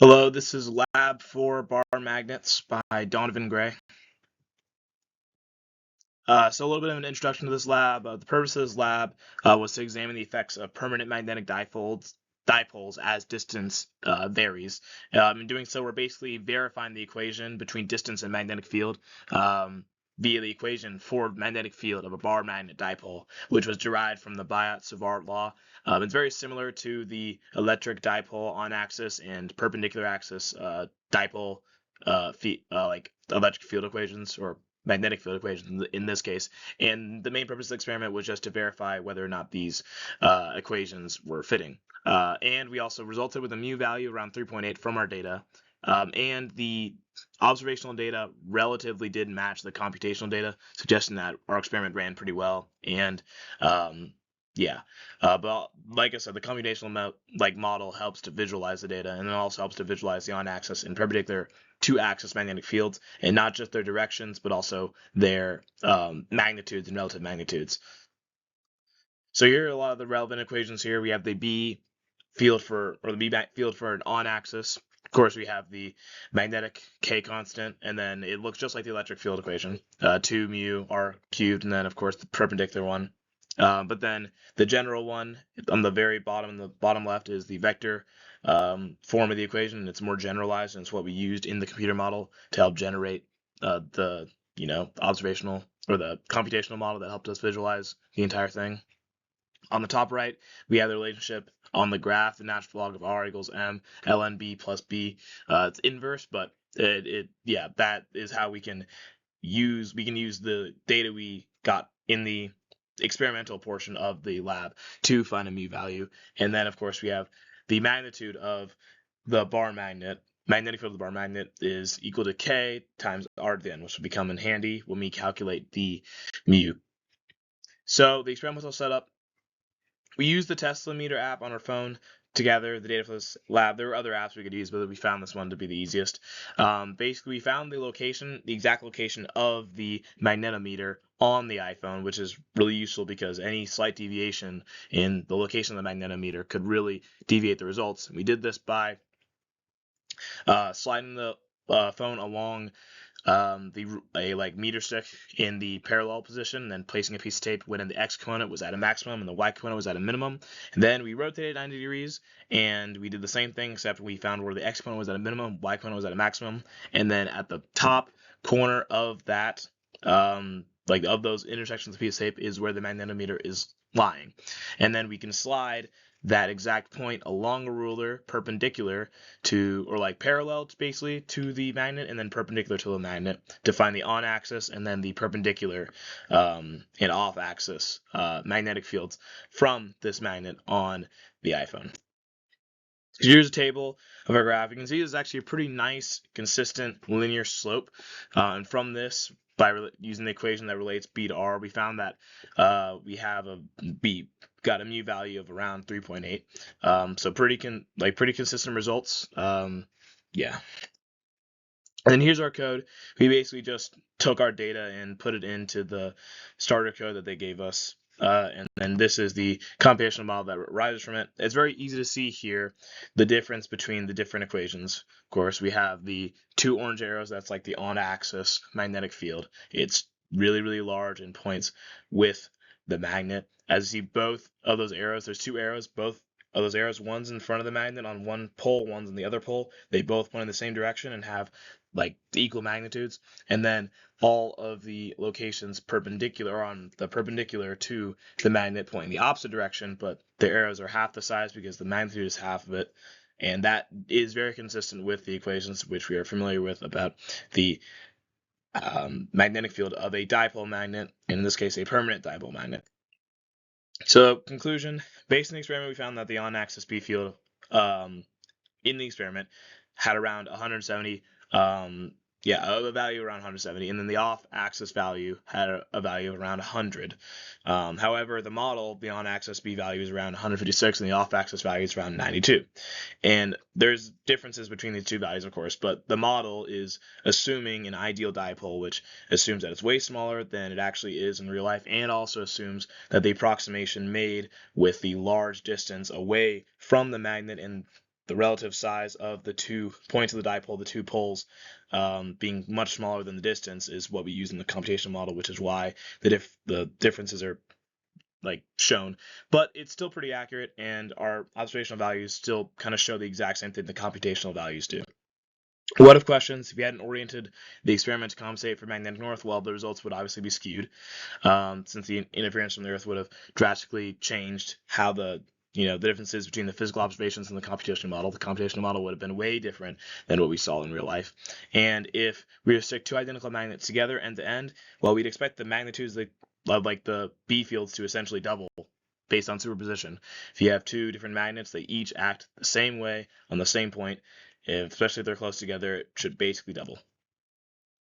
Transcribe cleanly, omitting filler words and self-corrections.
Hello, this is Lab for Bar Magnets by Donovan Gray. So a little bit of an introduction to this lab. The purpose of this lab was to examine the effects of permanent magnetic dipoles as distance varies. In doing so, we're basically verifying the equation between distance and magnetic field via the equation for magnetic field of a bar magnet dipole, which was derived from the Biot-Savart law. It's very similar to the electric dipole on axis and perpendicular axis dipole like electric field equations or magnetic field equations in this case. And the main purpose of the experiment was just to verify whether or not these equations were fitting. And we also resulted with a mu value around 3.8 from our data. And the observational data relatively did match the computational data, suggesting that our experiment ran pretty well. And but like I said, the computational model helps to visualize the data, and it also helps to visualize the on-axis and perpendicular two-axis magnetic fields, and not just their directions, but also their magnitudes and relative magnitudes. So here are a lot of the relevant equations. Here we have the B field for an on-axis. Of course, we have the magnetic K constant, and then it looks just like the electric field equation, 2 mu r cubed, and then of course the perpendicular one. But then the general one on the very bottom, in the bottom left, is the vector form of the equation. It's more generalized, and it's what we used in the computer model to help generate the observational or the computational model that helped us visualize the entire thing. On the top right, we have the relationship on the graph, the natural log of r equals m ln b plus b. It's inverse, but that is how we can use the data we got in the experimental portion of the lab to find a mu value. And then, of course, we have the magnitude of the bar magnet. Magnetic field of the bar magnet is equal to K times R to the n, which will become in handy when we calculate the mu. So the experimental setup, we use the Tesla Meter app on our phone to gather the data for this lab. There were other apps we could use, but we found this one to be the easiest. Basically, we found the exact location of the magnetometer on the iPhone, which is really useful because any slight deviation in the location of the magnetometer could really deviate the results. We did this by sliding the phone along a meter stick in the parallel position, and then placing a piece of tape when the x component was at a maximum and the y component was at a minimum. And then we rotated 90 degrees, and we did the same thing, except we found where the x component was at a minimum, y component was at a maximum, and then at the top corner of that, of those intersections of the piece of tape, is where the magnetometer is lying. And then we can slide that exact point along a ruler perpendicular to, or parallel basically to the magnet, and then perpendicular to the magnet to find the on-axis and then the perpendicular and off-axis magnetic fields from this magnet on the iPhone. Here's a table of our graph. You can see this is actually a pretty nice, consistent linear slope. And from this, by using the equation that relates B to R, we found that we have got a mu value of around 3.8. So pretty consistent results. Yeah. And then here's our code. We basically just took our data and put it into the starter code that they gave us. And then this is the computational model that arises from it. It's very easy to see here the difference between the different equations. Of course, we have the two orange arrows. That's like the on-axis magnetic field. It's really, really large and points with the magnet. As you see, both of those arrows, there's two arrows, both of those arrows, one's in front of the magnet on one pole, one's on the other pole. They both point in the same direction and have equal magnitudes. And then all of the locations perpendicular to the magnet point in the opposite direction, but the arrows are half the size because the magnitude is half of it. And that is very consistent with the equations which we are familiar with about the magnetic field of a dipole magnet, and in this case a permanent dipole magnet. So conclusion, based on the experiment, we found that the on-axis B field in the experiment had around 170, a value around 170, and then the off-axis value had a value of around 100. However, the model, the on-axis B value is around 156, and the off-axis value is around 92. And there's differences between these two values, of course, but the model is assuming an ideal dipole, which assumes that it's way smaller than it actually is in real life, and also assumes that the approximation made with the large distance away from the magnet and the relative size of the 2 points of the dipole, the 2 poles, being much smaller than the distance is what we use in the computational model, which is why the differences are like shown. But it's still pretty accurate, and our observational values still kind of show the exact same thing the computational values do. What if questions? If you hadn't oriented the experiment to compensate for magnetic north, well, the results would obviously be skewed, since the interference from the Earth would have drastically changed how the differences between the physical observations and the computational model. The computational model would have been way different than what we saw in real life. And if we were to stick 2 identical magnets together end to end, well, we'd expect the magnitudes of like the B fields to essentially double based on superposition. If you have 2 different magnets, they each act the same way on the same point, especially if they're close together, it should basically double.